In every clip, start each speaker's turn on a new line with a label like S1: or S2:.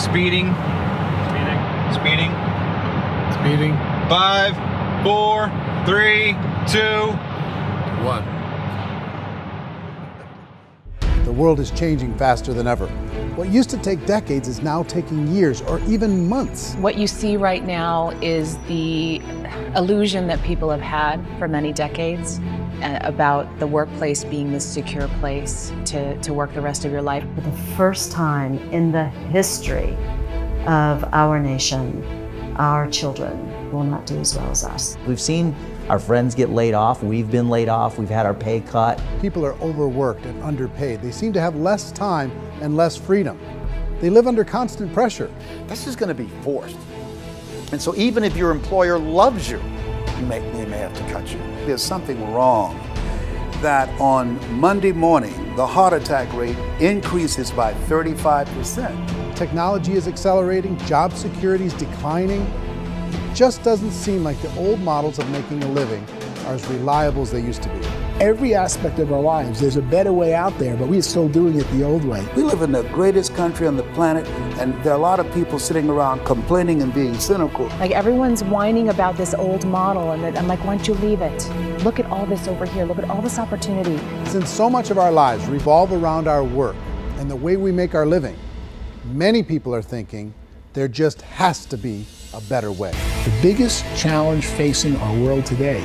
S1: Speeding. Speeding.
S2: Speeding.
S1: 5, 4, 3, 2, 1.
S2: The world is changing faster than ever. What used to take decades is now taking years or even months.
S3: What you see right now is the illusion that people have had for many decades about the workplace being this secure place to work the rest of your life.
S4: For the first time in the history of our nation, our children will not do as well as us.
S5: We've seen our friends get laid off. We've been laid off. We've had our pay cut.
S2: People are overworked and underpaid. They seem to have less time and less freedom. They live under constant pressure.
S6: This is going to be forced. And so even if your employer loves you, they may have to cut you. There's something wrong that on Monday morning, the heart attack rate increases by 35%.
S2: Technology is accelerating, job security is declining. It just doesn't seem like the old models of making a living are as reliable as they used to be.
S7: Every aspect of our lives, there's a better way out there, but we're still doing it the old way.
S6: We live in the greatest country on the planet, and there are a lot of people sitting around complaining and being cynical.
S3: Like everyone's whining about this old model, and I'm like, why don't you leave it? Look at all this over here. Look at all this opportunity.
S2: Since so much of our lives revolve around our work and the way we make our living, many people are thinking there just has to be a better way.
S7: The biggest challenge facing our world today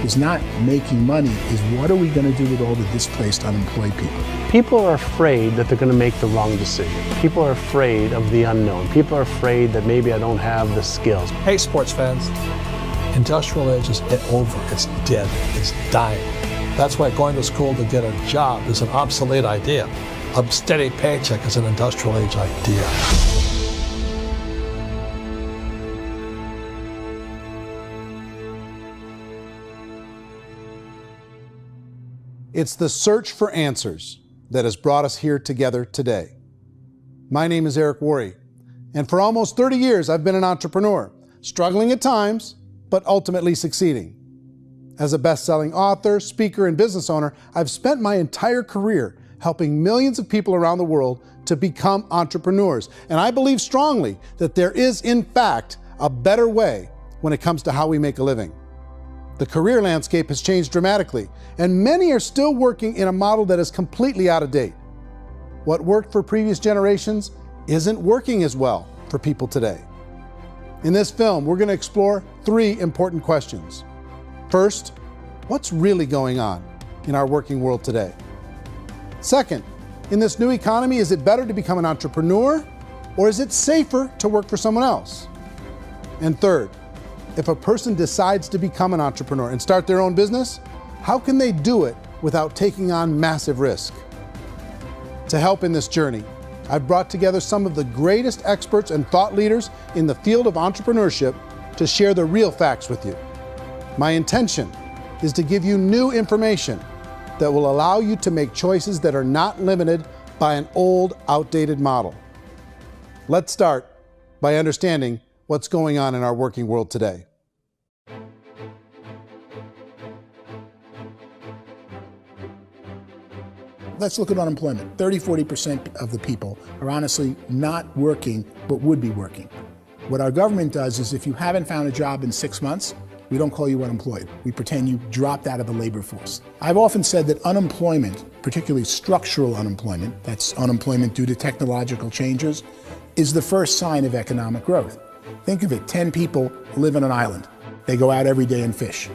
S7: is not making money, is what are we going to do with all the displaced, unemployed people?
S8: People are afraid that they're going to make the wrong decision. People are afraid of the unknown. People are afraid that maybe I don't have the skills.
S9: Hey, sports fans, industrial age is over. It's dead. It's dying. That's why going to school to get a job is an obsolete idea. A steady paycheck is an industrial age idea.
S2: It's the search for answers that has brought us here together today. My name is Worre, and for almost 30 years I've been an entrepreneur, struggling at times, but ultimately succeeding. As a best-selling author, speaker, and business owner, I've spent my entire career helping millions of people around the world to become entrepreneurs. And I believe strongly that there is, in fact, a better way when it comes to how we make a living. The career landscape has changed dramatically, and many are still working in a model that is completely out of date. What worked for previous generations isn't working as well for people today. In this film, we're going to explore 3 important questions. First, what's really going on in our working world today? Second, in this new economy, is it better to become an entrepreneur, or is it safer to work for someone else? And third, if a person decides to become an entrepreneur and start their own business, how can they do it without taking on massive risk? To help in this journey, I've brought together some of the greatest experts and thought leaders in the field of entrepreneurship to share the real facts with you. My intention is to give you new information that will allow you to make choices that are not limited by an old, outdated model. Let's start by understanding what's going on in our working world today.
S7: Let's look at unemployment. 30–40% of the people are honestly not working, but would be working. What our government does is if you haven't found a job in 6 months, we don't call you unemployed. We pretend you dropped out of the labor force. I've often said that unemployment, particularly structural unemployment, that's unemployment due to technological changes, is the first sign of economic growth. Think of it, 10 people live on an island. They go out every day and fish.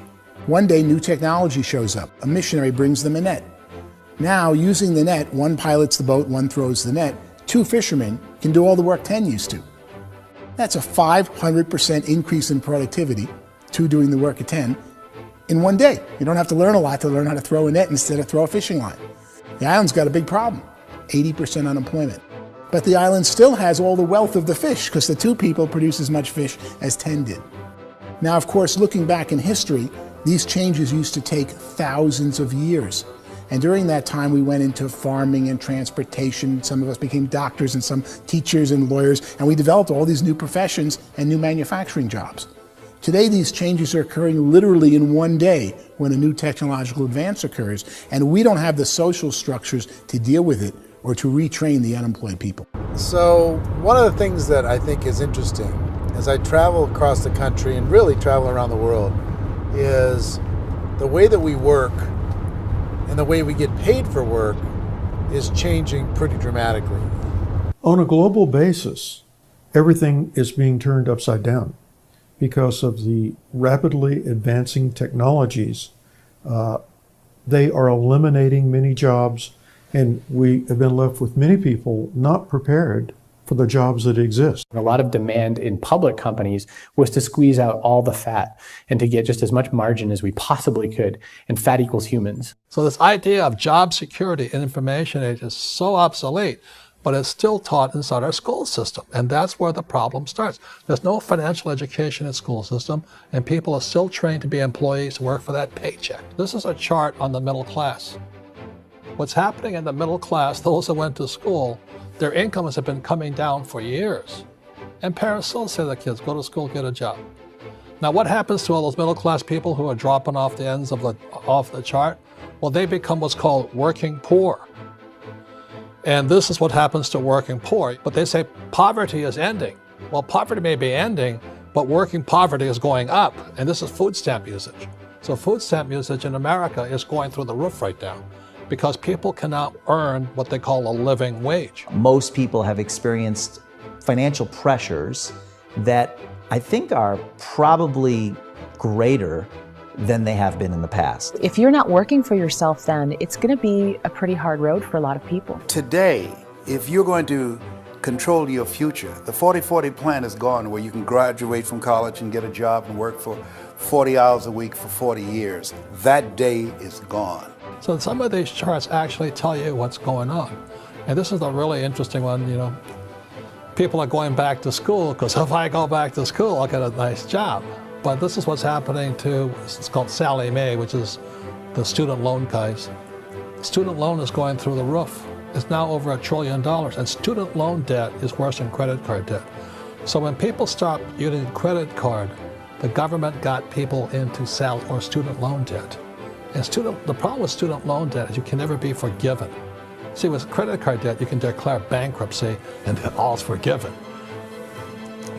S7: One day, new technology shows up. A missionary brings them a net. Now, using the net, one pilots the boat, one throws the net. 2 fishermen can do all the work 10 used to. That's a 500% increase in productivity, 2 doing the work of 10, in one day. You don't have to learn a lot to learn how to throw a net instead of throw a fishing line. The island's got a big problem, 80% unemployment. But the island still has all the wealth of the fish because the 2 people produce as much fish as 10 did. Now, of course, looking back in history, these changes used to take thousands of years. And during that time, we went into farming and transportation. Some of us became doctors and some teachers and lawyers, and we developed all these new professions and new manufacturing jobs. Today, these changes are occurring literally in one day when a new technological advance occurs, and we don't have the social structures to deal with it or to retrain the unemployed people.
S2: So one of the things that I think is interesting as I travel across the country and really travel around the world is the way that we work and the way we get paid for work is changing pretty dramatically.
S10: On a global basis, everything is being turned upside down because of the rapidly advancing technologies. They are eliminating many jobs, and we have been left with many people not prepared for the jobs that exist.
S11: A lot of demand in public companies was to squeeze out all the fat and to get just as much margin as we possibly could, and fat equals humans.
S9: So this idea of job security and information age is so obsolete, but it's still taught inside our school system, and that's where the problem starts. There's no financial education in school system, and people are still trained to be employees who work for that paycheck. This is a chart on the middle class. What's happening in the middle class, those that went to school, their incomes have been coming down for years. And parents still say to their kids, go to school, get a job. Now what happens to all those middle class people who are dropping off the ends of the chart? Well, they become what's called working poor. And this is what happens to working poor. But they say poverty is ending. Well, poverty may be ending, but working poverty is going up. And this is food stamp usage. So food stamp usage in America is going through the roof right now, because people cannot earn what they call a living wage.
S5: Most people have experienced financial pressures that I think are probably greater than they have been in the past.
S3: If you're not working for yourself, then it's going to be a pretty hard road for a lot of people.
S6: Today, if you're going to control your future, the 40-40 plan is gone, where you can graduate from college and get a job and work for 40 hours a week for 40 years. That day is gone.
S9: So some of these charts actually tell you what's going on. And this is a really interesting one, you know. People are going back to school because if I go back to school, I'll get a nice job. But this is what's happening to, it's called Sallie Mae, which is the student loan guys. Student loan is going through the roof. It's now over $1 trillion, and student loan debt is worse than credit card debt. So when people stopped using credit card, the government got people into student loan debt. And the problem with student loan debt is you can never be forgiven. See, with credit card debt, you can declare bankruptcy and then all's forgiven.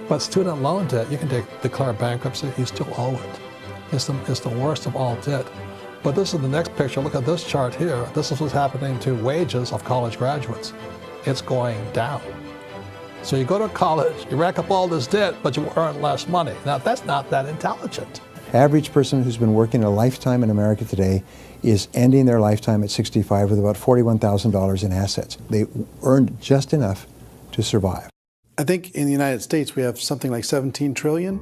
S9: But student loan debt, you can declare bankruptcy, you still owe it. It's the worst of all debt. But this is the next picture. Look at this chart here. This is what's happening to wages of college graduates. It's going down. So you go to college, you rack up all this debt, but you earn less money. Now, that's not that intelligent.
S12: Average person who's been working a lifetime in America today is ending their lifetime at 65 with about $41,000 in assets. They earned just enough to survive.
S2: I think in the United States we have something like 17 trillion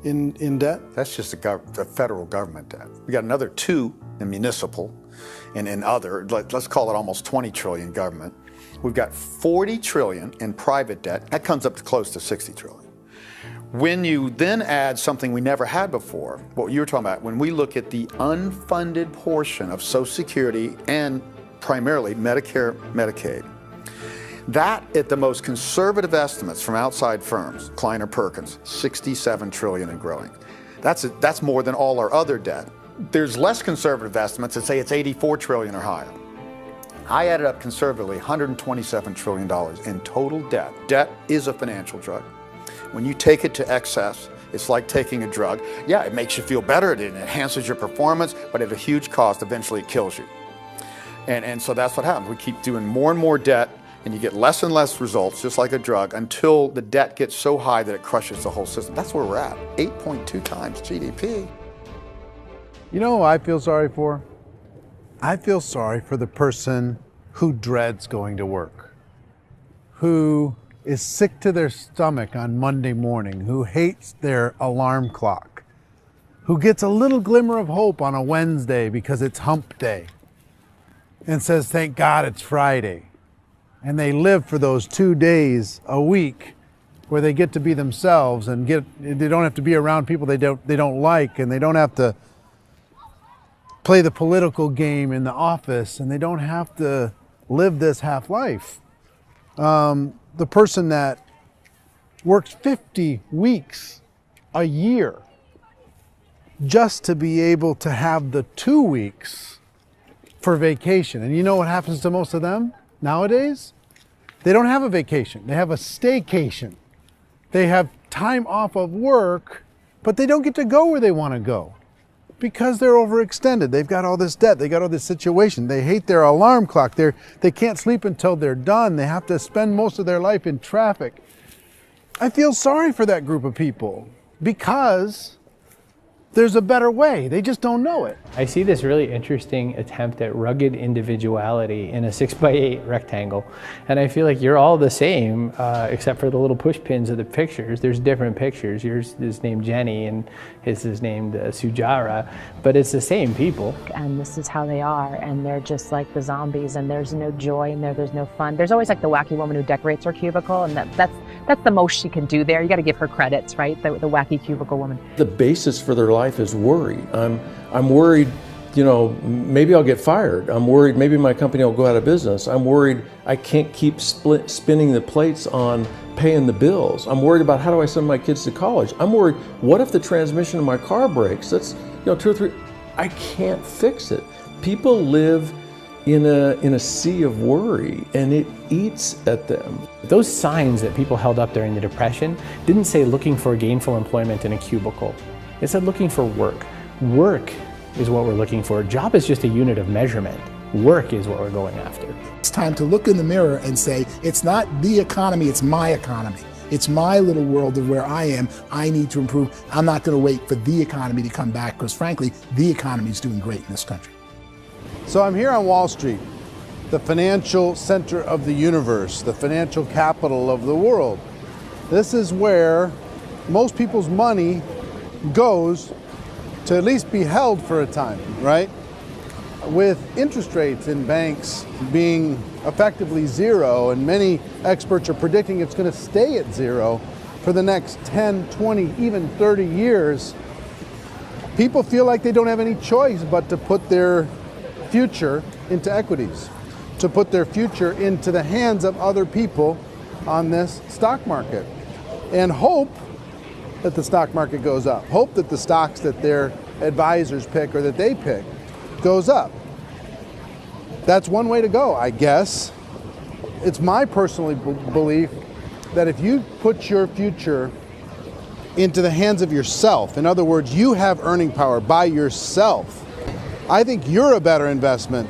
S2: in debt.
S6: That's just the federal government debt. We got another 2 in municipal and in other, let's call it almost 20 trillion government. We've got 40 trillion in private debt. That comes up to close to 60 trillion. When you then add something we never had before, what you were talking about, when we look at the unfunded portion of Social Security and primarily Medicare, Medicaid, that, at the most conservative estimates from outside firms, Kleiner Perkins, 67 trillion and growing. That's more than all our other debt. There's less conservative estimates that say it's 84 trillion or higher. I added up conservatively $127 trillion in total debt. Debt is a financial drug. When you take it to excess, it's like taking a drug. Yeah, it makes you feel better, it enhances your performance, but at a huge cost, eventually it kills you. And so that's what happens. We keep doing more and more debt, and you get less and less results, just like a drug, until the debt gets so high that it crushes the whole system. That's where we're at, 8.2 times GDP.
S2: You know who I feel sorry for? I feel sorry for the person who dreads going to work, who is sick to their stomach on Monday morning, who hates their alarm clock, who gets a little glimmer of hope on a Wednesday because it's hump day and says, thank God it's Friday. And they live for those 2 days a week where they get to be themselves and they don't have to be around people they don't like, and they don't have to play the political game in the office, and they don't have to live this half life. The person that works 50 weeks a year just to be able to have the 2 weeks for vacation. And you know what happens to most of them nowadays? They don't have a vacation. They have a staycation. They have time off of work, but they don't get to go where they want to go because they're overextended. They've got all this debt. They got all this situation. They hate their alarm clock. They can't sleep until they're done. They have to spend most of their life in traffic. I feel sorry for that group of people because there's a better way. They just don't know it.
S11: I see this really interesting attempt at rugged individuality in a 6x8 rectangle. And I feel like you're all the same, except for the little push pins of the pictures. There's different pictures. Yours is named Jenny and his is named Sujara, but it's the same people.
S3: And this is how they are, and they're just like the zombies, and there's no joy in there, there's no fun. There's always like the wacky woman who decorates her cubicle, and that's the most she can do there. You got to give her credits, right? The wacky cubicle woman.
S13: The basis for their life is worry. I'm worried, you know, maybe I'll get fired. I'm worried maybe my company will go out of business. I'm worried I can't keep spinning the plates on paying the bills. I'm worried about how do I send my kids to college. I'm worried, what if the transmission of my car breaks? That's, you know, 2 or 3, I can't fix it. People live in a sea of worry, and it eats at them.
S11: Those signs that people held up during the Depression didn't say looking for gainful employment in a cubicle. It said looking for work. Work is what we're looking for. Job is just a unit of measurement. Work is what we're going after.
S7: It's time to look in the mirror and say, it's not the economy, it's my economy. It's my little world of where I am. I need to improve. I'm not going to wait for the economy to come back because frankly, the economy is doing great in this country.
S2: So I'm here on Wall Street, the financial center of the universe, the financial capital of the world. This is where most people's money goes to at least be held for a time, right? With interest rates in banks being effectively zero, and many experts are predicting it's going to stay at zero for the next 10, 20, even 30 years, people feel like they don't have any choice but to put their future into equities, to put their future into the hands of other people on this stock market, and hope that the stock market goes up, hope that the stocks that their advisors pick or that they pick goes up. That's one way to go, I guess. It's my personal belief that if you put your future into the hands of yourself, in other words, you have earning power by yourself, I think you're a better investment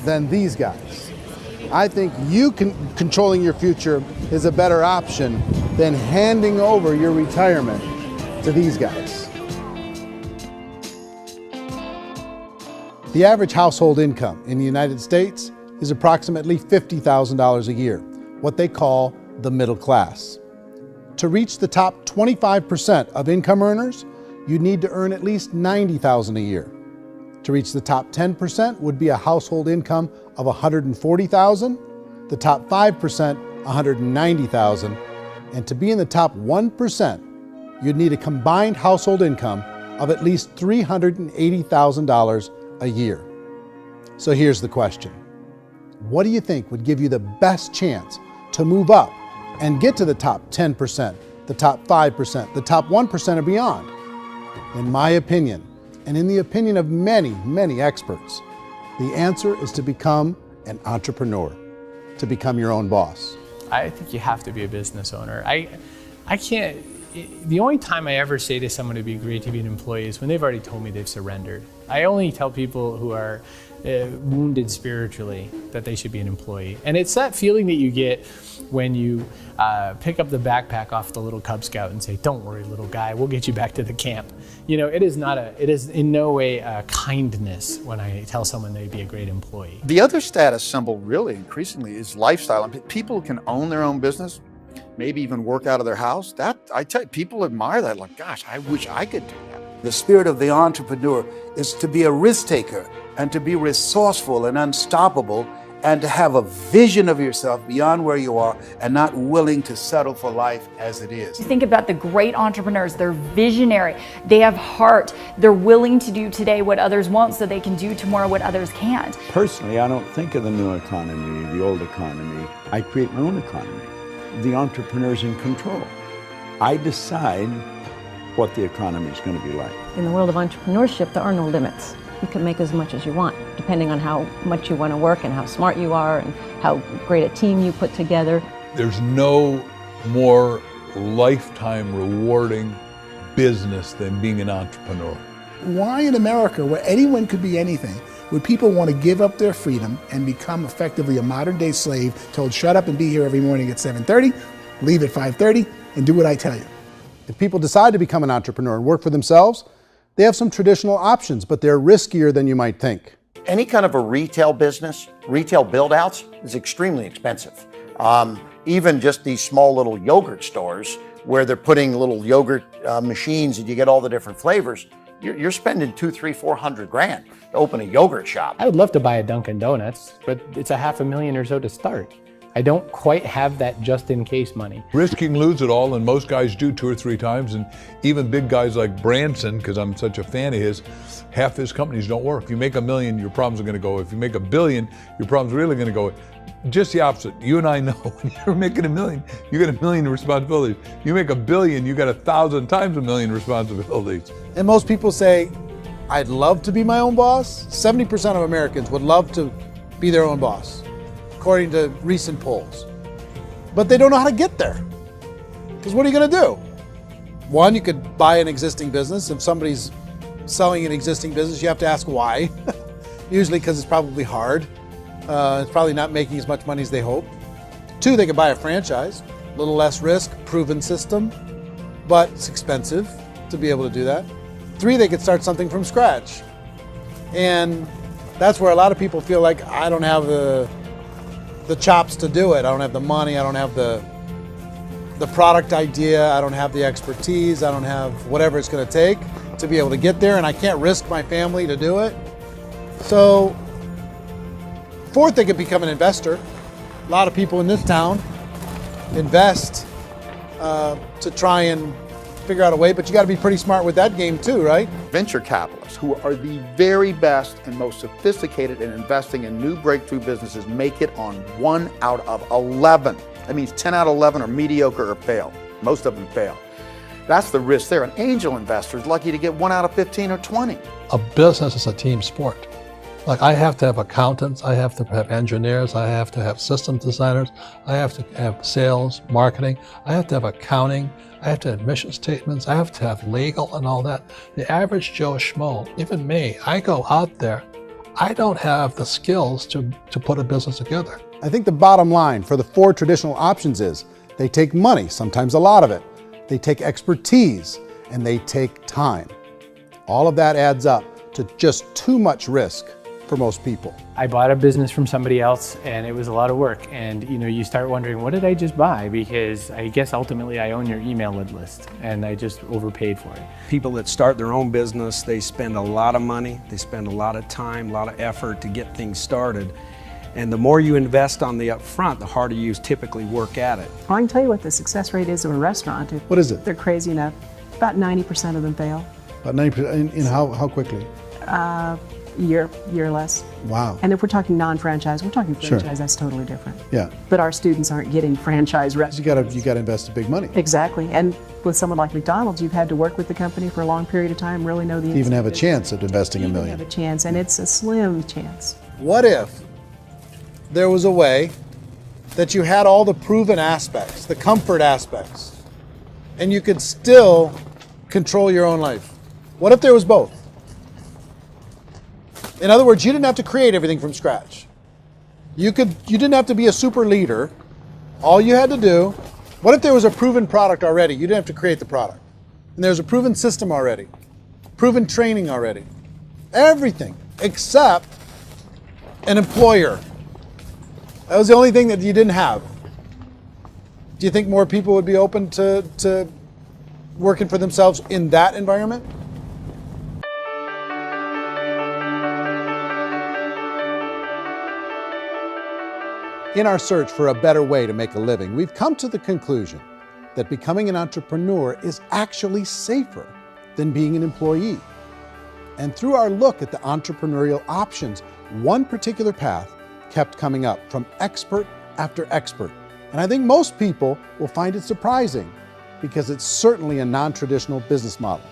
S2: than these guys. I think you controlling your future is a better option than handing over your retirement to these guys. The average household income in the United States is approximately $50,000 a year, what they call the middle class. To reach the top 25% of income earners, you need to earn at least $90,000 a year. To reach the top 10% would be a household income of $140,000, the top 5%, $190,000, and to be in the top 1%, you'd need a combined household income of at least $380,000 a year. So here's the question. What do you think would give you the best chance to move up and get to the top 10%, the top 5%, the top 1% or beyond? In my opinion, and in the opinion of many, many experts, the answer is to become an entrepreneur, to become your own boss.
S11: I think you have to be a business owner. I can't, the only time I ever say to someone it'd be great to be an employee is when they've already told me they've surrendered. I only tell people who are wounded spiritually that they should be an employee. And it's that feeling that you get when you pick up the backpack off the little Cub Scout and say, "Don't worry, little guy, we'll get you back to the camp." You know, it is in no way a kindness when I tell someone they'd be a great employee.
S6: The other status symbol really increasingly is lifestyle. And people can own their own business, maybe even work out of their house. That, I tell you, people admire that, like, gosh, I wish I could do that. The spirit of the entrepreneur is to be a risk taker and to be resourceful and unstoppable and to have a vision of yourself beyond where you are and not willing to settle for life as it is.
S14: Think about the great entrepreneurs. They're visionary. They have heart. They're willing to do today what others won't so they can do tomorrow what others can't.
S15: Personally, I don't think of the new economy, the old economy. I create my own economy. The entrepreneur's in control. I decide what the economy is going to be like.
S16: In the world of entrepreneurship, there are no limits. you can make as much as you want, depending on how much you want to work and how smart you are and how great a team you put together.
S17: There's no more lifetime rewarding business than being an entrepreneur.
S7: Why in America, where anyone could be anything, would people want to give up their freedom and become effectively a modern-day slave, told shut up and be here every morning at 7:30, leave at 5:30, and do what I tell you?
S2: If people decide to become an entrepreneur and work for themselves, they have some traditional options, but they're riskier than you might think.
S18: Any kind of a retail business, retail build-outs, is extremely expensive. Even just these small little yogurt stores where they're putting little yogurt machines and you get all the different flavors, you're spending $200,000, $300,000, $400,000 to open a yogurt shop.
S11: I would love to buy a Dunkin' Donuts, but it's $500,000 or so to start. I don't quite have that just-in-case money.
S17: Risking lose it all, and most guys do 2 or 3 times, and even big guys like Branson, because I'm such a fan of his, half his companies don't work. If you make $1 million, your problems are going to go. If you make $1 billion, your problems are really going to go. Just the opposite. You and I know when you're making $1 million, you got $1 million responsibilities. You make $1 billion, you got 1,000 times $1 million responsibilities.
S2: And most people say, I'd love to be my own boss. 70% of Americans would love to be their own boss, according to recent polls. But they don't know how to get there. Because what are you going to do? One, you could buy an existing business. If somebody's selling an existing business, you have to ask why. Usually because it's probably hard. It's probably not making as much money as they hope. 2, they could buy a franchise. A little less risk, proven system, but it's expensive to be able to do that. 3, they could start something from scratch. And that's where a lot of people feel like, I don't have the chops to do it. I don't have the money. I don't have the product idea. I don't have the expertise. I don't have whatever it's going to take to be able to get there, and I can't risk my family to do it. So 4th, they could become an investor. A lot of people in this town invest to try and figure out a way, but you got to be pretty smart with that game too, right?
S6: Venture capitalists, who are the very best and most sophisticated in investing in new breakthrough businesses, make it on 1 out of 11. That means 10 out of 11 are mediocre or fail. Most of them fail. That's the risk there. An angel investor is lucky to get 1 out of 15 or 20.
S9: A business is a team sport. Like, I have to have accountants, I have to have engineers, I have to have system designers, I have to have sales, marketing, I have to have accounting, I have to have mission statements, I have to have legal and all that. The average Joe Schmo, even me, I go out there, I don't have the skills to put a business together.
S2: I think the bottom line for the 4 traditional options is they take money, sometimes a lot of it. They take expertise, and they take time. All of that adds up to just too much risk for most people.
S11: I bought a business from somebody else and it was a lot of work. And you start wondering, what did I just buy? Because I guess ultimately I own your email list and I just overpaid for it.
S19: People that start their own business, they spend a lot of money, they spend a lot of time, a lot of effort to get things started. And the more you invest on the upfront, the harder you typically work at it.
S20: Well, I can tell you what the success rate is of a restaurant.
S2: What is it?
S20: They're crazy enough. About 90% of them fail.
S2: About 90%, in how quickly?
S20: Year less.
S2: Wow.
S20: And if we're talking non-franchise, we're talking franchise,
S2: Sure.
S20: That's totally different.
S2: Yeah.
S20: But our students aren't getting franchise restaurants.
S2: You got to invest a big money.
S20: Exactly. And with someone like McDonald's, you've had to work with the company for a long period of time, really know the
S2: To even have a
S20: business.
S2: chance at investing $1 million.
S20: Have a chance, and it's a slim chance.
S2: What if there was a way that you had all the proven aspects, the comfort aspects, and you could still control your own life? What if there was both? In other words, you didn't have to create everything from scratch. You didn't have to be a super leader. All you had to do, what if there was a proven product already? You didn't have to create the product. And there's a proven system already, proven training already. Everything except an employer. That was the only thing that you didn't have. Do you think more people would be open to working for themselves in that environment? In our search for a better way to make a living, we've come to the conclusion that becoming an entrepreneur is actually safer than being an employee. And through our look at the entrepreneurial options, one particular path kept coming up from expert after expert. And I think most people will find it surprising because it's certainly a non-traditional business model.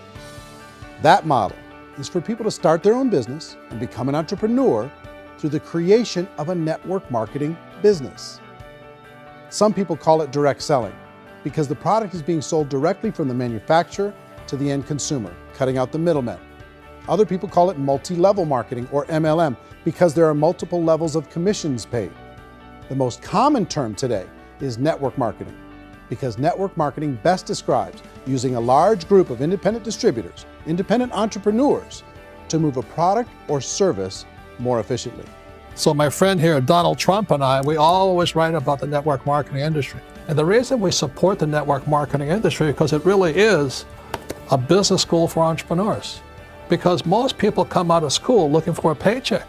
S2: That model is for people to start their own business and become an entrepreneur through the creation of a network marketing business. Some people call it direct selling because the product is being sold directly from the manufacturer to the end consumer, cutting out the middlemen. Other people call it multi-level marketing, or MLM, because there are multiple levels of commissions paid. The most common term today is network marketing, because network marketing best describes using a large group of independent distributors, independent entrepreneurs, to move a product or service more efficiently.
S9: So my friend here, Donald Trump, and I, we always write about the network marketing industry. And the reason we support the network marketing industry is because it really is a business school for entrepreneurs. Because most people come out of school looking for a paycheck.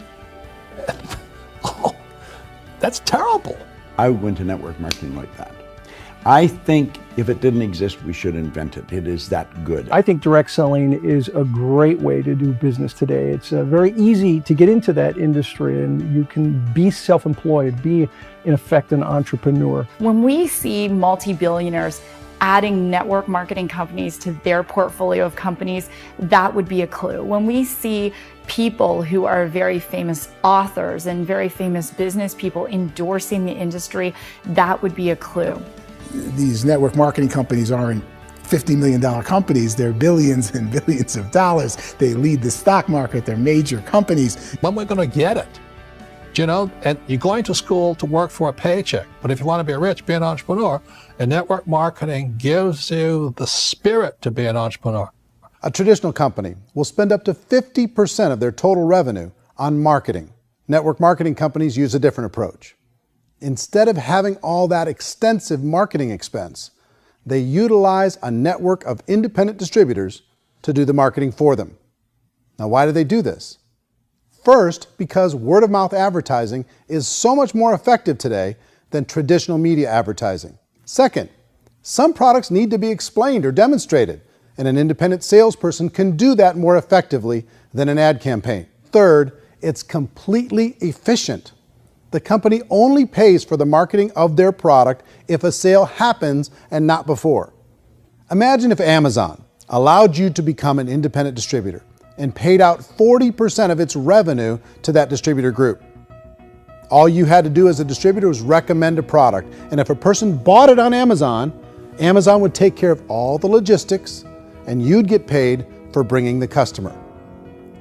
S9: Oh, that's terrible.
S15: I went to network marketing like that. I think if it didn't exist, we should invent it. It is that good.
S21: I think direct selling is a great way to do business today. It's very easy to get into that industry, and you can be self-employed, be in effect an entrepreneur.
S14: When we see multi-billionaires adding network marketing companies to their portfolio of companies, that would be a clue. When we see people who are very famous authors and very famous business people endorsing the industry, that would be a clue.
S7: These network marketing companies aren't $50 million companies, they're billions and billions of dollars. They lead the stock market, they're major companies.
S9: When we're going to get it? You know, and you're going to school to work for a paycheck, but if you want to be rich, be an entrepreneur, and network marketing gives you the spirit to be an entrepreneur.
S2: A traditional company will spend up to 50% of their total revenue on marketing. Network marketing companies use a different approach. Instead of having all that extensive marketing expense, they utilize a network of independent distributors to do the marketing for them. Now, why do they do this? First, because word-of-mouth advertising is so much more effective today than traditional media advertising. Second, some products need to be explained or demonstrated, and an independent salesperson can do that more effectively than an ad campaign. Third, it's completely efficient. The company only pays for the marketing of their product if a sale happens and not before. Imagine if Amazon allowed you to become an independent distributor and paid out 40% of its revenue to that distributor group. All you had to do as a distributor was recommend a product, and if a person bought it on Amazon, Amazon would take care of all the logistics, and you'd get paid for bringing the customer.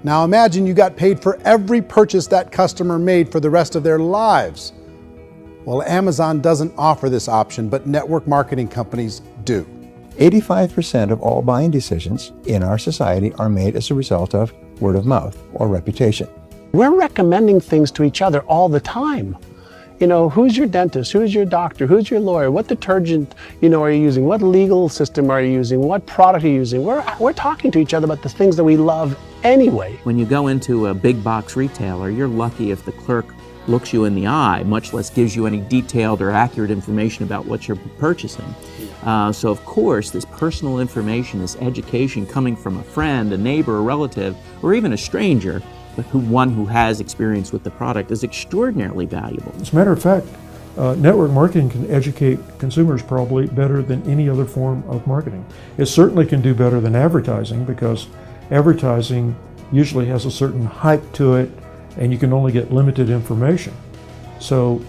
S2: Now imagine you got paid for every purchase that customer made for the rest of their lives. Well, Amazon doesn't offer this option, but network marketing companies do.
S12: 85% of all buying decisions in our society are made as a result of word of mouth or reputation.
S8: We're recommending things to each other all the time. You know, who's your dentist? Who's your doctor? Who's your lawyer? What detergent, are you using? What legal system are you using? What product are you using? We're talking to each other about the things that we love anyway.
S22: When you go into a big box retailer, you're lucky if the clerk looks you in the eye, much less gives you any detailed or accurate information about what you're purchasing. So of course, this personal information, this education coming from a friend, a neighbor, a relative, or even a stranger, but one who has experience with the product is extraordinarily valuable.
S10: As a matter of fact, network marketing can educate consumers probably better than any other form of marketing. It certainly can do better than advertising, because advertising usually has a certain hype to it and you can only get limited information. So,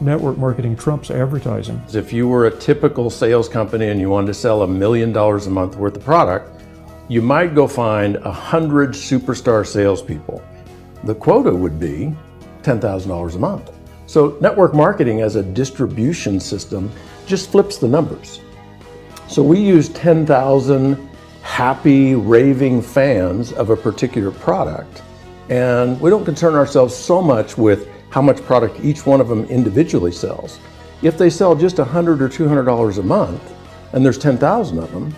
S10: network marketing trumps advertising.
S13: If you were a typical sales company and you wanted to sell $1 million a month worth of product, you might go find 100 superstar salespeople. The quota would be $10,000 a month. So network marketing as a distribution system just flips the numbers. So we use 10,000 happy, raving fans of a particular product, and we don't concern ourselves so much with how much product each one of them individually sells. If they sell just $100 or $200 a month, and there's 10,000 of them,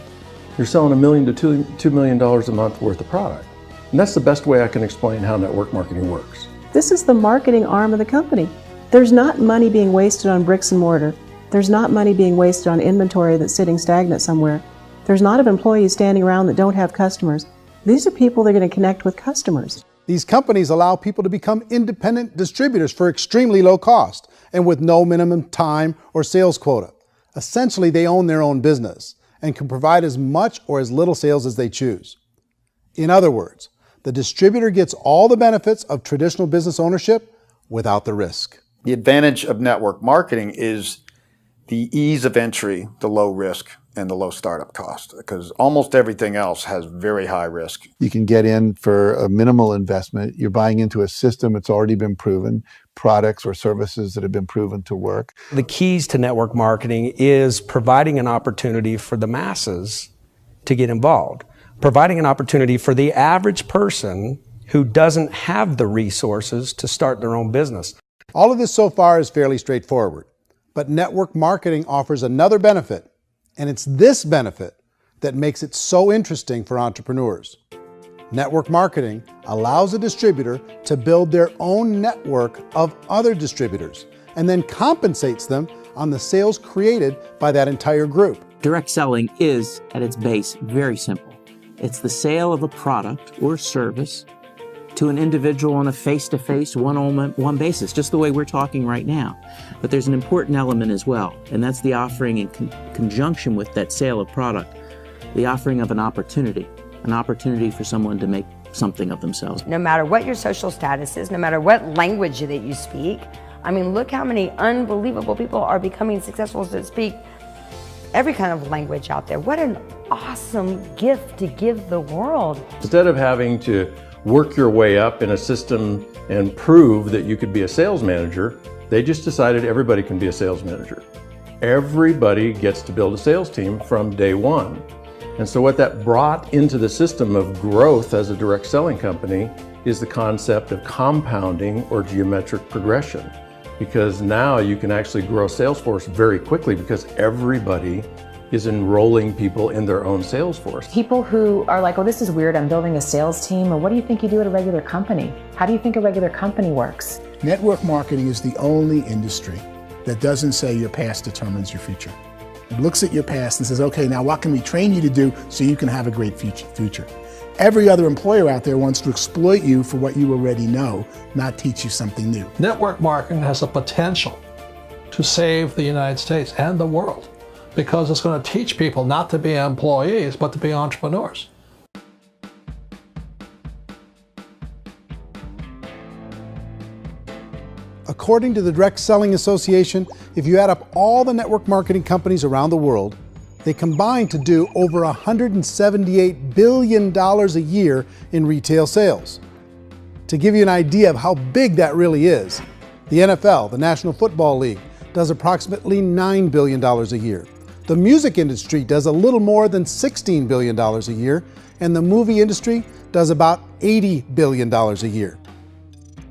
S13: you're selling $1 million to $2 million a month worth of product. And that's the best way I can explain how network marketing works.
S20: This is the marketing arm of the company. There's not money being wasted on bricks and mortar. There's not money being wasted on inventory that's sitting stagnant somewhere. There's not of employees standing around that don't have customers. These are people that are going to connect with customers.
S2: These companies allow people to become independent distributors for extremely low cost and with no minimum time or sales quota. Essentially, they own their own business and can provide as much or as little sales as they choose. In other words, the distributor gets all the benefits of traditional business ownership without the risk.
S6: The advantage of network marketing is the ease of entry, the low risk, and the low startup cost, because almost everything else has very high risk.
S12: You can get in for a minimal investment. You're buying into a system that's already been proven, products or services that have been proven to work.
S19: The keys to network marketing is providing an opportunity for the masses to get involved, providing an opportunity for the average person who doesn't have the resources to start their own business.
S2: All of this so far is fairly straightforward, but network marketing offers another benefit, and it's this benefit that makes it so interesting for entrepreneurs. Network marketing allows a distributor to build their own network of other distributors and then compensates them on the sales created by that entire group.
S22: Direct selling is, at its base, very simple. It's the sale of a product or service to an individual on a face-to-face, one-on-one basis, just the way we're talking right now. But there's an important element as well, and that's the offering in conjunction with that sale of product, the offering of an opportunity for someone to make something of themselves.
S1: No matter what your social status is, no matter what language that you speak, I mean, look how many unbelievable people are becoming successful that speak every kind of language out there. What an awesome gift to give the world.
S13: Instead of having to work your way up in a system and prove that you could be a sales manager, they just decided everybody can be a sales manager. Everybody gets to build a sales team from day one. And so what that brought into the system of growth as a direct selling company is the concept of compounding or geometric progression. Because now you can actually grow sales force very quickly because everybody is enrolling people in their own sales force.
S3: People who are like, oh, this is weird, I'm building a sales team, or what do you think you do at a regular company? How do you think a regular company works?
S7: Network marketing is the only industry that doesn't say your past determines your future. It looks at your past and says, okay, now what can we train you to do so you can have a great future? Every other employer out there wants to exploit you for what you already know, not teach you something new.
S9: Network marketing has the potential to save the United States and the world, because it's going to teach people not to be employees, but to be entrepreneurs.
S2: According to the Direct Selling Association, if you add up all the network marketing companies around the world, they combine to do over $178 billion a year in retail sales. To give you an idea of how big that really is, the NFL, the National Football League, does approximately $9 billion a year. The music industry does a little more than $16 billion a year, and the movie industry does about $80 billion a year.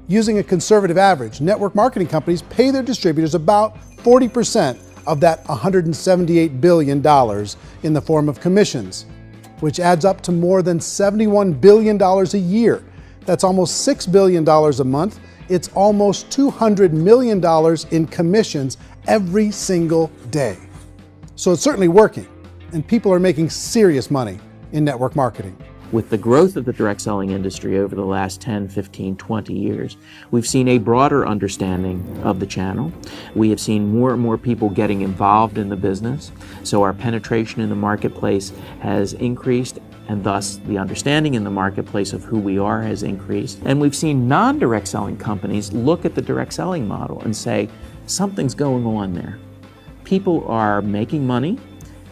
S2: Using a conservative average, network marketing companies pay their distributors about 40% of that $178 billion in the form of commissions, which adds up to more than $71 billion a year. That's almost $6 billion a month. It's almost $200 million in commissions every single day. So it's certainly working, and people are making serious money in network marketing.
S22: With the growth of the direct selling industry over the last 10, 15, 20 years, we've seen a broader understanding of the channel. We have seen more and more people getting involved in the business, so our penetration in the marketplace has increased, and thus the understanding in the marketplace of who we are has increased. And we've seen non-direct selling companies look at the direct selling model and say, something's going on there. People are making money,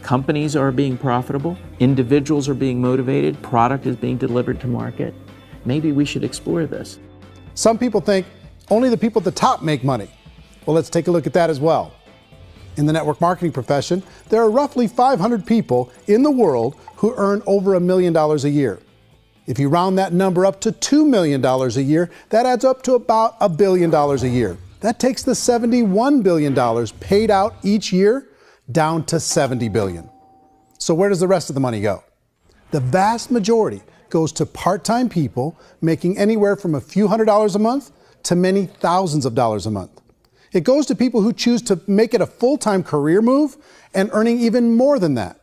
S22: companies are being profitable, individuals are being motivated, product is being delivered to market. Maybe we should explore this.
S2: Some people think only the people at the top make money. Well, let's take a look at that as well. In the network marketing profession, there are roughly 500 people in the world who earn over $1 million a year. If you round that number up to $2 million a year, that adds up to about $1 billion a year. That takes the $71 billion paid out each year down to $70 billion. So where does the rest of the money go? The vast majority goes to part-time people making anywhere from a few $100s a month to many thousands of dollars a month. It goes to people who choose to make it a full-time career move and earning even more than that.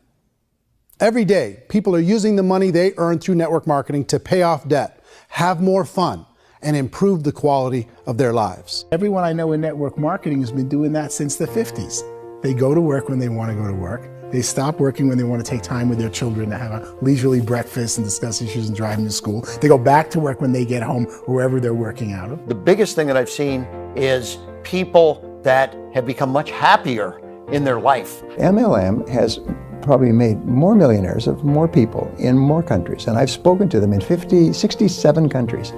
S2: Every day, people are using the money they earn through network marketing to pay off debt, have more fun, and improve the quality of their lives.
S7: Everyone I know in network marketing has been doing that since the 50s. They go to work when they want to go to work. They stop working when they want to take time with their children to have a leisurely breakfast and discuss issues and driving to school. They go back to work when they get home, wherever they're working out of.
S18: The biggest thing that I've seen is people that have become much happier in their life.
S12: MLM has probably made more millionaires of more people in more countries, and I've spoken to them in 67 countries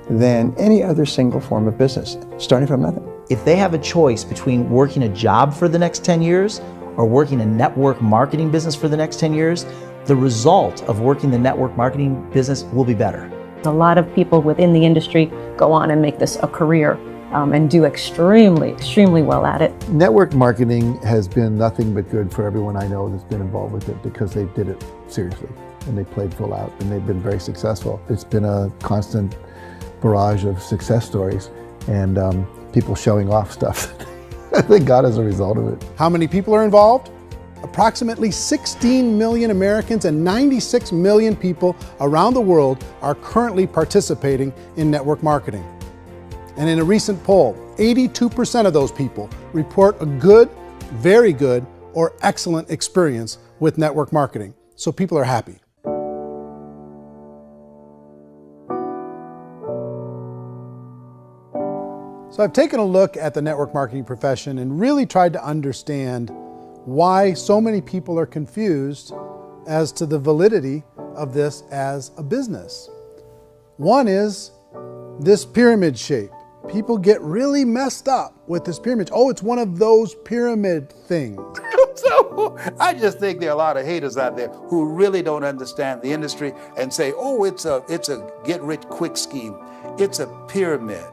S12: than any other single form of business, starting from nothing.
S4: If they have a choice between working a job for the next 10 years or working a network marketing business for the next 10 years, the result of working the network marketing business will be better.
S16: A lot of people within the industry go on and make this a career and do extremely well at it.
S5: Network marketing has been nothing but good for everyone I know that's been involved with it, because they did it seriously and they played full out and they've been very successful. It's been a constant barrage of success stories and people showing off stuff that they got as a result of it.
S2: How many people are involved? Approximately 16 million Americans and 96 million people around the world are currently participating in network marketing. And in a recent poll, 82% of those people report a good, very good, or excellent experience with network marketing. So people are happy. So I've taken a look at the network marketing profession and really tried to understand why so many people are confused as to the validity of this as a business. One is this pyramid shape. People get really messed up with this pyramid. Oh, it's one of those pyramid things.
S6: So I just think there are a lot of haters out there who really don't understand the industry and say, oh, it's a get-rich-quick scheme. It's a pyramid.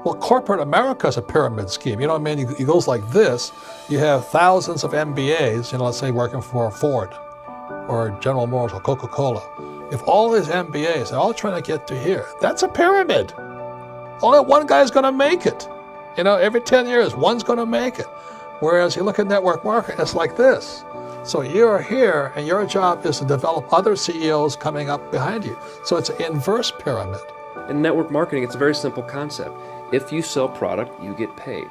S9: Well, corporate America is a pyramid scheme. You know what I mean? It goes like this. You have thousands of MBAs, let's say working for Ford or General Motors or Coca-Cola. If all these MBAs are all trying to get to here, that's a pyramid. Only one guy's going to make it. Every 10 years, one's going to make it. Whereas you look at network marketing, it's like this. So you're here, and your job is to develop other CEOs coming up behind you. So it's an inverse pyramid.
S23: In network marketing, it's a very simple concept. If you sell product, you get paid.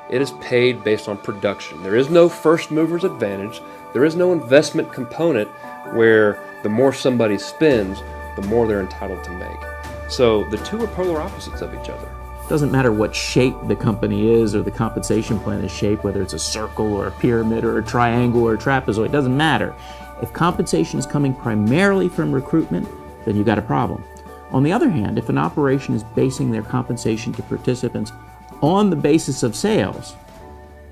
S23: It is paid based on production. There is no first mover's advantage. There is no investment component where the more somebody spends, the more they're entitled to make. So the two are polar opposites of each other.
S22: Doesn't matter what shape the company is or the compensation plan is shaped, whether it's a circle or a pyramid or a triangle or a trapezoid, it doesn't matter. If compensation is coming primarily from recruitment, then you've got a problem. On the other hand, if an operation is basing their compensation to participants on the basis of sales,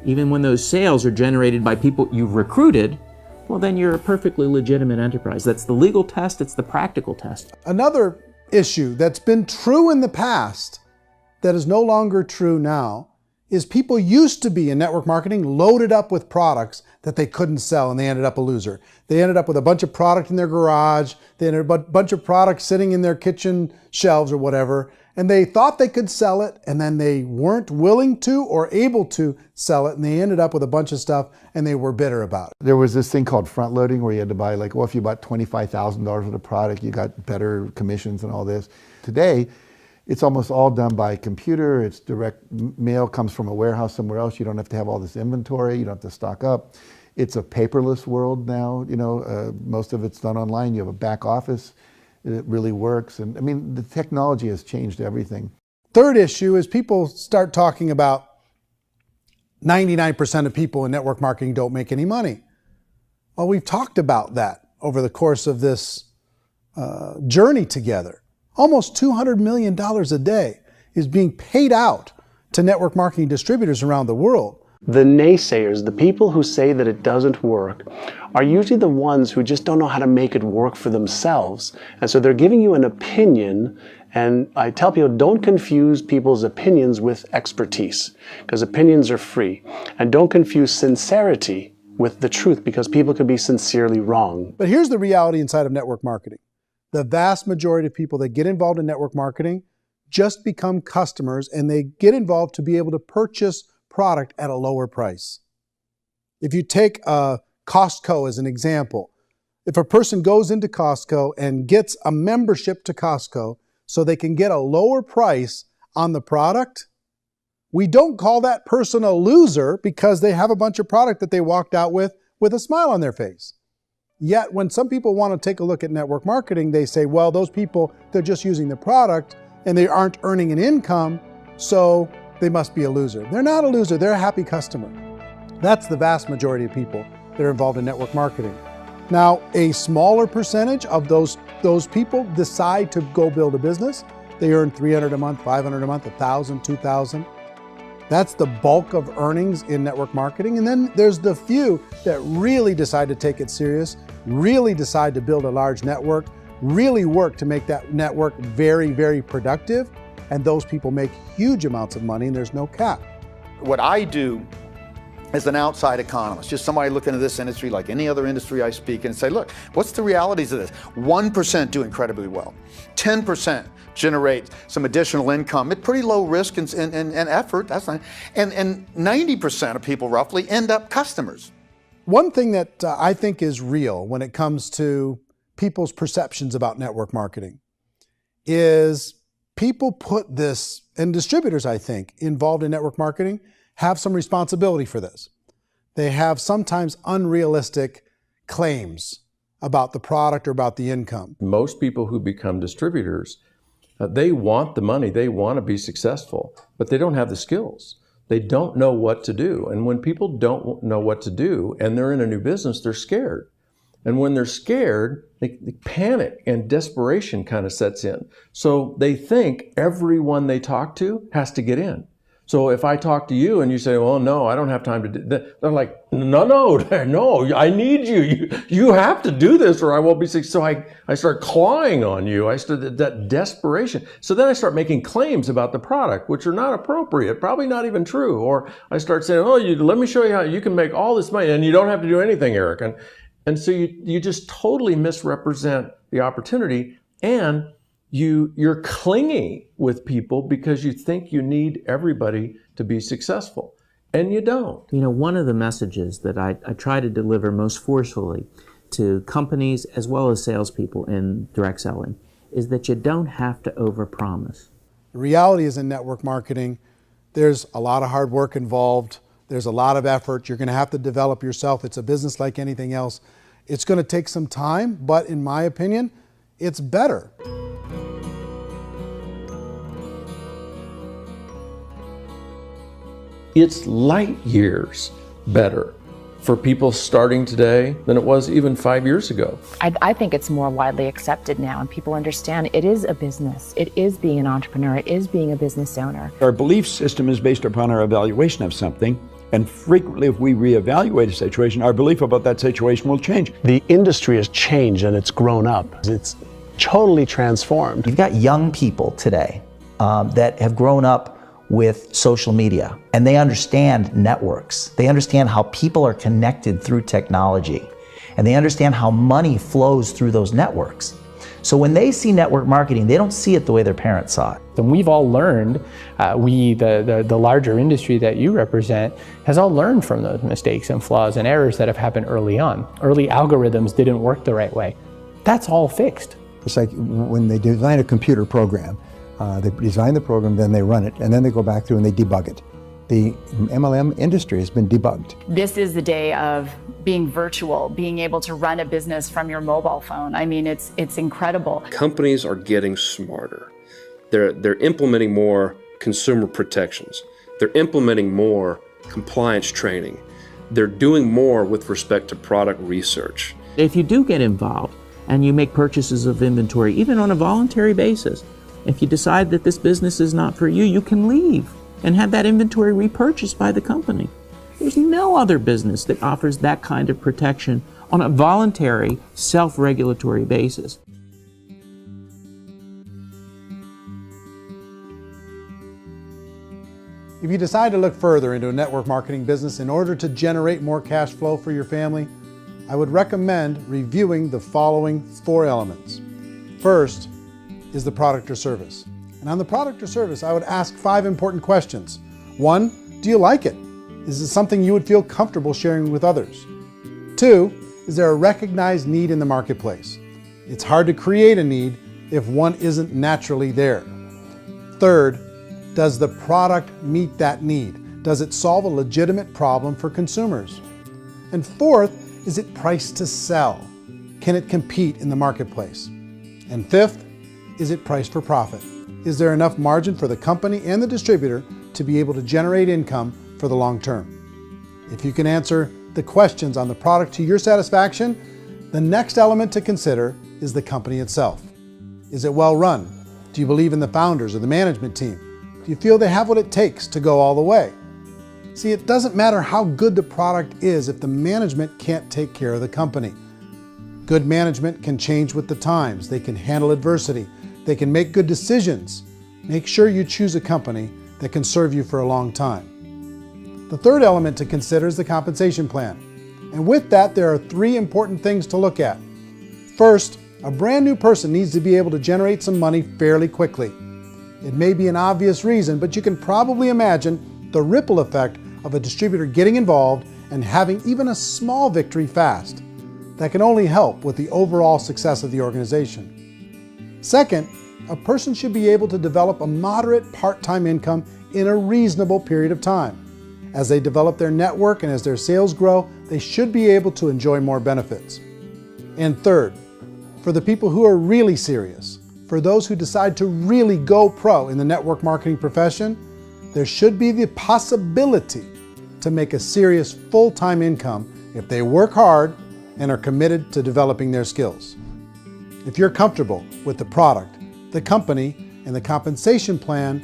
S22: even when those sales are generated by people you've recruited, well, then you're a perfectly legitimate enterprise. That's the legal test, it's the practical test.
S2: Another issue that's been true in the past that is no longer true now is people used to be in network marketing loaded up with products that they couldn't sell, and they ended up a loser. They ended up with a bunch of product in their garage, they ended up with a bunch of products sitting in their kitchen shelves or whatever, and they thought they could sell it, and then they weren't willing to or able to sell it, and they ended up with a bunch of stuff, and they were bitter about it.
S5: There was this thing called front loading where you had to buy, if you bought $25,000 worth of product, you got better commissions and all this. Today, it's almost all done by computer. It's direct mail, comes from a warehouse somewhere else. You don't have to have all this inventory. You don't have to stock up. It's a paperless world now. Most of it's done online. You have a back office. It really works. And I mean, the technology has changed everything.
S2: Third issue is people start talking about 99% of people in network marketing don't make any money. Well, we've talked about that over the course of this journey together. Almost $200 million a day is being paid out to network marketing distributors around the world.
S8: The naysayers, the people who say that it doesn't work, are usually the ones who just don't know how to make it work for themselves. And so they're giving you an opinion, and I tell people, don't confuse people's opinions with expertise, because opinions are free. And don't confuse sincerity with the truth, because people can be sincerely wrong.
S2: But here's the reality inside of network marketing. The vast majority of people that get involved in network marketing just become customers, and they get involved to be able to purchase product at a lower price. If you take Costco as an example, if a person goes into Costco and gets a membership to Costco so they can get a lower price on the product, we don't call that person a loser because they have a bunch of product that they walked out with with a smile on their face. Yet when some people want to take a look at network marketing, they say, well, those people, they're just using the product and they aren't earning an income, so they must be a loser. They're not a loser, they're a happy customer. That's the vast majority of people that are involved in network marketing. Now, a smaller percentage of those people decide to go build a business. They earn $300 a month, $500 a month, $1,000, $2,000. That's the bulk of earnings in network marketing. And then there's the few that really decide to take it serious, really decide to build a large network, really work to make that network very, very productive. And those people make huge amounts of money and there's no cap.
S6: What I do as an outside economist, just somebody looking at this industry like any other industry I speak in and say, look, what's the realities of this? 1% do incredibly well. 10% generate some additional income at pretty low risk and effort. That's not, and 90% of people roughly end up customers.
S2: One thing that I think is real when it comes to people's perceptions about network marketing is people put this, and distributors, I think, involved in network marketing have some responsibility for this. They have sometimes unrealistic claims about the product or about the income.
S13: Most people who become distributors, they want the money, they want to be successful, but they don't have the skills. They don't know what to do. And when people don't know what to do and they're in a new business, they're scared. And when they're scared, they panic and desperation kind of sets in. So they think everyone they talk to has to get in. So if I talk to you and you say, well, no, I don't have time to do that, they're like, no, I need you. You have to do this or I won't be successful. So I start clawing on you. I start that desperation. So then I start making claims about the product, which are not appropriate, probably not even true. Or I start saying, oh, let me show you how you can make all this money and you don't have to do anything, Eric. And so you just totally misrepresent the opportunity, and you're clingy with people because you think you need everybody to be successful, and you don't.
S22: You know, one of the messages that I try to deliver most forcefully to companies as well as salespeople in direct selling is that you don't have to overpromise.
S2: The reality is in network marketing, there's a lot of hard work involved. There's a lot of effort. You're going to have to develop yourself. It's a business like anything else. It's going to take some time, but in my opinion, it's better.
S13: It's light years better for people starting today than it was even 5 years ago.
S3: I think it's more widely accepted now, and people understand it is a business. It is being an entrepreneur. It is being a business owner.
S11: Our belief system is based upon our evaluation of something. And frequently, if we reevaluate a situation, our belief about that situation will change.
S8: The industry has changed and it's grown up. It's totally transformed.
S4: You've got young people today that have grown up with social media, and they understand networks. They understand how people are connected through technology, and they understand how money flows through those networks. So when they see network marketing, they don't see it the way their parents saw it.
S15: And we've all learned, the larger industry that you represent, has all learned from those mistakes and flaws and errors that have happened early on. Early algorithms didn't work the right way. That's all fixed.
S12: It's like when they design a computer program, they design the program, then they run it, and then they go back through and they debug it. The MLM industry has been debugged.
S14: This is the day of being virtual, being able to run a business from your mobile phone. I mean, it's incredible.
S23: Companies are getting smarter. They're implementing more consumer protections. They're implementing more compliance training. They're doing more with respect to product research.
S22: If you do get involved and you make purchases of inventory, even on a voluntary basis, if you decide that this business is not for you, you can leave and have that inventory repurchased by the company. There's no other business that offers that kind of protection on a voluntary, self-regulatory basis.
S2: If you decide to look further into a network marketing business in order to generate more cash flow for your family, I would recommend reviewing the following 4 elements. First is the product or service. And on the product or service, I would ask 5 important questions. 1, do you like it? Is it something you would feel comfortable sharing with others? 2, is there a recognized need in the marketplace? It's hard to create a need if one isn't naturally there. 3rd, does the product meet that need? Does it solve a legitimate problem for consumers? And 4th, Is it priced to sell? Can it compete in the marketplace? And fifth, is it priced for profit? Is there enough margin for the company and the distributor to be able to generate income for the long term? If you can answer the questions on the product to your satisfaction, the next element to consider is the company itself. Is it well run? Do you believe in the founders or the management team? Do you feel they have what it takes to go all the way? See, it doesn't matter how good the product is if the management can't take care of the company. Good management can change with the times. They can handle adversity. They can make good decisions. Make sure you choose a company that can serve you for a long time. The third element to consider is the compensation plan. And with that, there are 3 important things to look at. First, a brand new person needs to be able to generate some money fairly quickly. It may be an obvious reason, but you can probably imagine the ripple effect of a distributor getting involved and having even a small victory fast. That can only help with the overall success of the organization. Second, a person should be able to develop a moderate part-time income in a reasonable period of time. As they develop their network and as their sales grow, they should be able to enjoy more benefits. And third, for the people who are really serious, for those who decide to really go pro in the network marketing profession, there should be the possibility to make a serious full-time income if they work hard and are committed to developing their skills. If you're comfortable with the product, the company, and the compensation plan,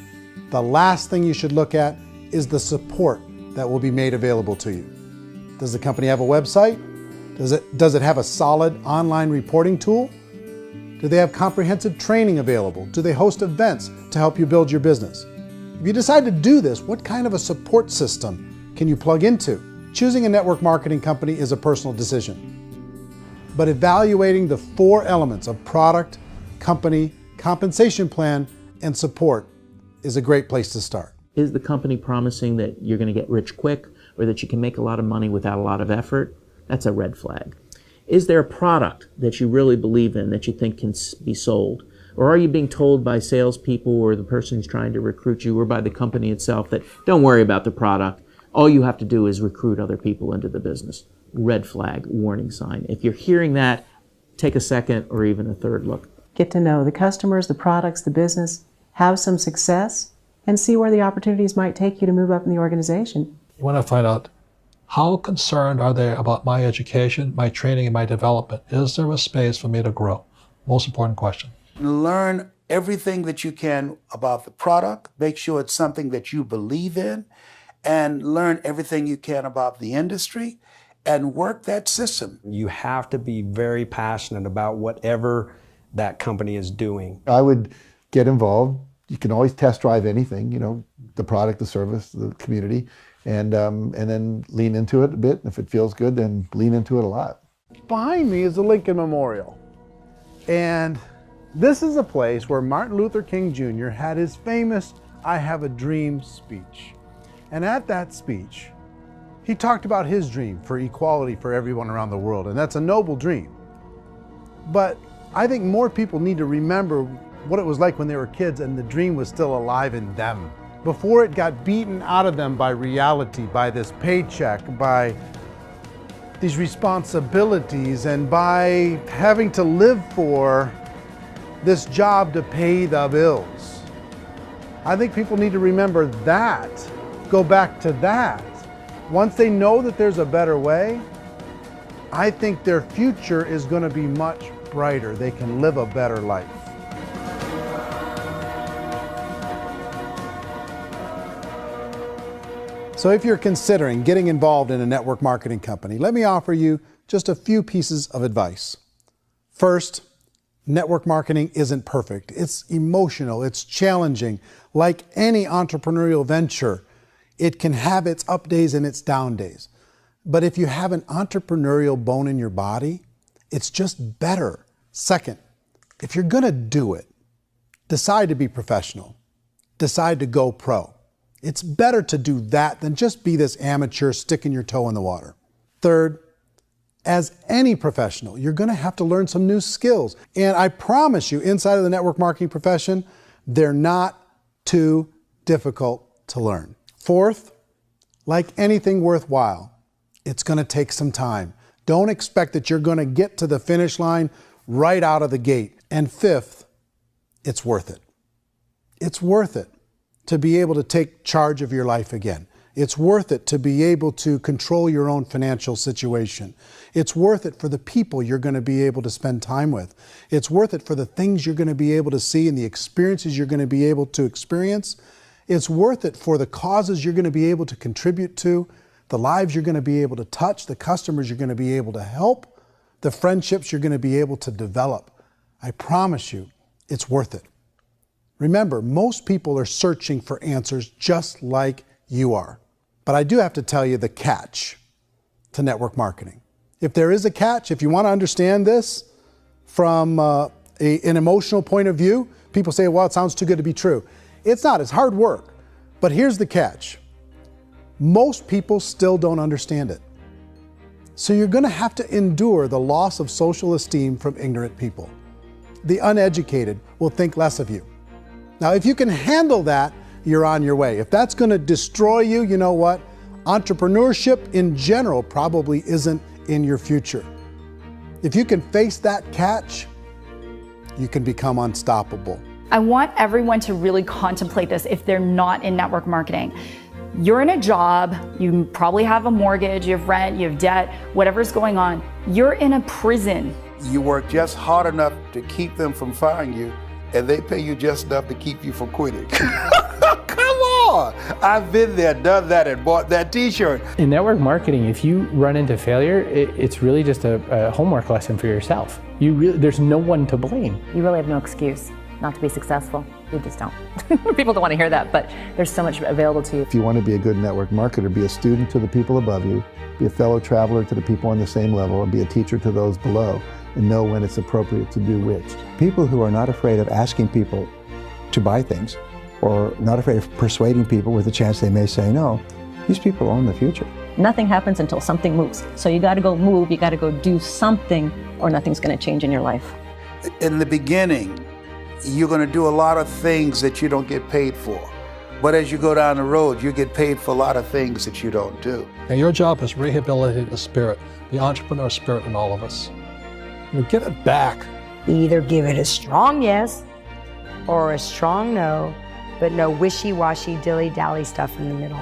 S2: the last thing you should look at is the support that will be made available to you. Does the company have a website? Does it have a solid online reporting tool? Do they have comprehensive training available? Do they host events to help you build your business? If you decide to do this, what kind of a support system can you plug into? Choosing a network marketing company is a personal decision. But evaluating the 4 elements of product, company, compensation plan, and support is a great place to start.
S22: Is the company promising that you're going to get rich quick or that you can make a lot of money without a lot of effort? That's a red flag. Is there a product that you really believe in that you think can be sold? Or are you being told by salespeople or the person who's trying to recruit you or by the company itself that don't worry about the product, all you have to do is recruit other people into the business? Red flag, warning sign. If you're hearing that, take a second or even a third look.
S20: Get to know the customers, the products, the business, have some success, and see where the opportunities might take you to move up in the organization.
S9: You want to find out how concerned are they about my education, my training, and my development? Is there a space for me to grow? Most important question.
S6: Learn everything that you can about the product. Make sure it's something that you believe in, and learn everything you can about the industry and work that system.
S19: You have to be very passionate about whatever that company is doing.
S5: I would get involved. You can always test drive anything, you know, the product, the service, the community, and then lean into it a bit. If it feels good, then lean into it a lot.
S2: Behind me is the Lincoln Memorial. And this is a place where Martin Luther King Jr. had his famous "I Have a Dream" speech. And at that speech, he talked about his dream for equality for everyone around the world, and that's a noble dream. But I think more people need to remember what it was like when they were kids and the dream was still alive in them, before it got beaten out of them by reality, by this paycheck, by these responsibilities, and by having to live for this job to pay the bills. I think people need to remember that, go back to that. Once they know that there's a better way, I think their future is going to be much brighter. They can live a better life. So if you're considering getting involved in a network marketing company, let me offer you just a few pieces of advice. First, network marketing isn't perfect. It's emotional, it's challenging. Like any entrepreneurial venture, it can have its up days and its down days. But if you have an entrepreneurial bone in your body, it's just better. Second, if you're gonna do it, decide to be professional. Decide to go pro. It's better to do that than just be this amateur sticking your toe in the water. Third, as any professional, you're gonna have to learn some new skills. And I promise you, inside of the network marketing profession, they're not too difficult to learn. Fourth, like anything worthwhile, it's gonna take some time. Don't expect that you're going to get to the finish line right out of the gate. And fifth, it's worth it. It's worth it to be able to take charge of your life again. It's worth it to be able to control your own financial situation. It's worth it for the people you're going to be able to spend time with. It's worth it for the things you're going to be able to see and the experiences you're going to be able to experience. It's worth it for the causes you're going to be able to contribute to, the lives you're going to be able to touch, the customers you're going to be able to help, the friendships you're going to be able to develop. I promise you, it's worth it. Remember, most people are searching for answers just like you are. But I do have to tell you the catch to network marketing. If there is a catch, if you want to understand this from an emotional point of view, people say, well, it sounds too good to be true. It's not, it's hard work. But here's the catch. Most people still don't understand it. So you're going to have to endure the loss of social esteem from ignorant people. The uneducated will think less of you. Now, if you can handle that, you're on your way. If that's going to destroy you, you know what? Entrepreneurship in general probably isn't in your future. If you can face that catch, you can become unstoppable.
S14: I want everyone to really contemplate this if they're not in network marketing. You're in a job, you probably have a mortgage, you have rent, you have debt, whatever's going on. You're in a prison.
S6: You work just hard enough to keep them from firing you, and they pay you just enough to keep you from quitting. Come on! I've been there, done that, and bought that t-shirt.
S15: In network marketing, if you run into failure, it's really just a homework lesson for yourself. There's no one to blame.
S3: You really have no excuse not to be successful. You just don't. People don't want to hear that, but there's so much available to you.
S5: If you want to be a good network marketer, be a student to the people above you, be a fellow traveler to the people on the same level, and be a teacher to those below, and know when it's appropriate to do which.
S12: People who are not afraid of asking people to buy things, or not afraid of persuading people with a chance they may say no, these people own the future.
S16: Nothing happens until something moves. So you got to go move, you got to go do something, or nothing's going to change in your life.
S6: In the beginning, you're going to do a lot of things that you don't get paid for. But as you go down the road, you get paid for a lot of things that you don't do.
S9: And your job is rehabilitate the spirit, the entrepreneur spirit in all of us. Get it back.
S1: Either give it a strong yes or a strong no, but no wishy-washy, dilly-dally stuff in the middle.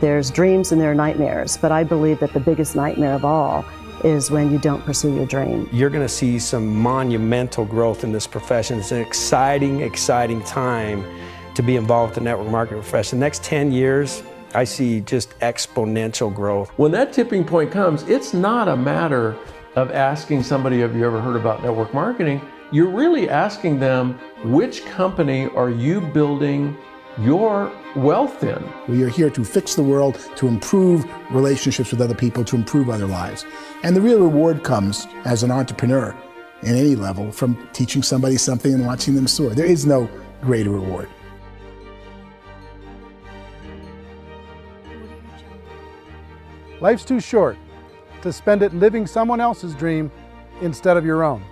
S20: There's dreams and there are nightmares, but I believe that the biggest nightmare of all is when you don't pursue your dream.
S19: You're going to see some monumental growth in this profession. It's an exciting, exciting time to be involved with the network marketing profession. The next 10 years, I see just exponential growth.
S13: When that tipping point comes, it's not a matter of asking somebody, have you ever heard about network marketing? You're really asking them, which company are you building your wealth in?
S7: We are here to fix the world, to improve relationships with other people, to improve other lives. And the real reward comes as an entrepreneur in any level from teaching somebody something and watching them soar. There is no greater reward.
S2: Life's too short to spend it living someone else's dream instead of your own.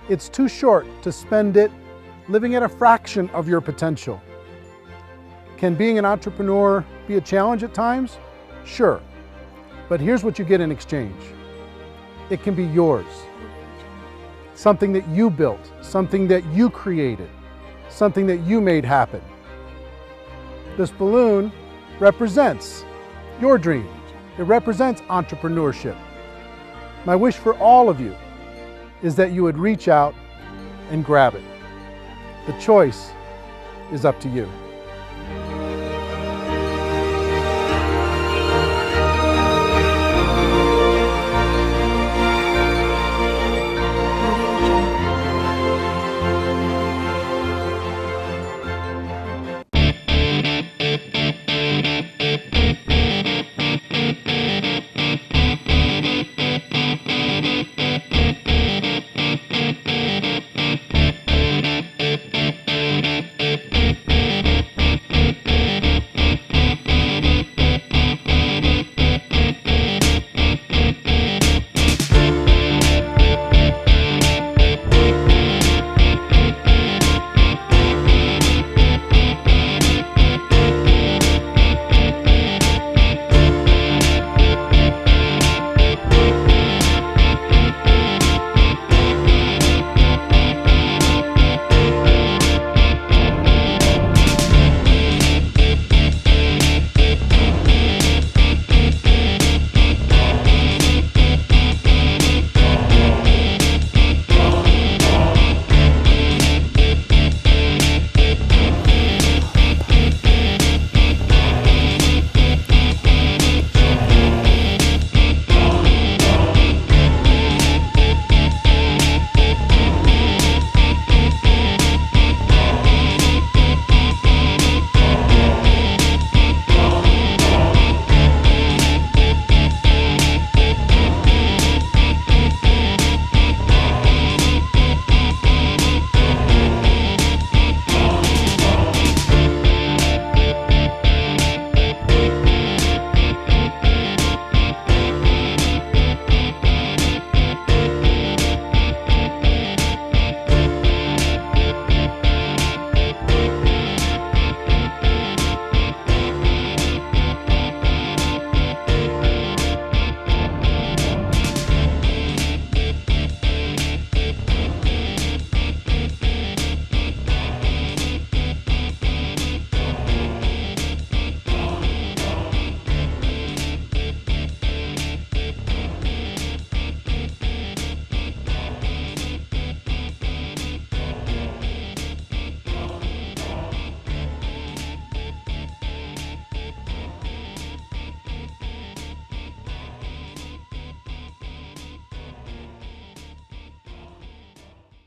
S2: It's too short to spend it living at a fraction of your potential. Can being an entrepreneur be a challenge at times? Sure. But here's what you get in exchange. It can be yours. Something that you built, something that you created, something that you made happen. This balloon represents your dream. It represents entrepreneurship. My wish for all of you is that you would reach out and grab it. The choice is up to you.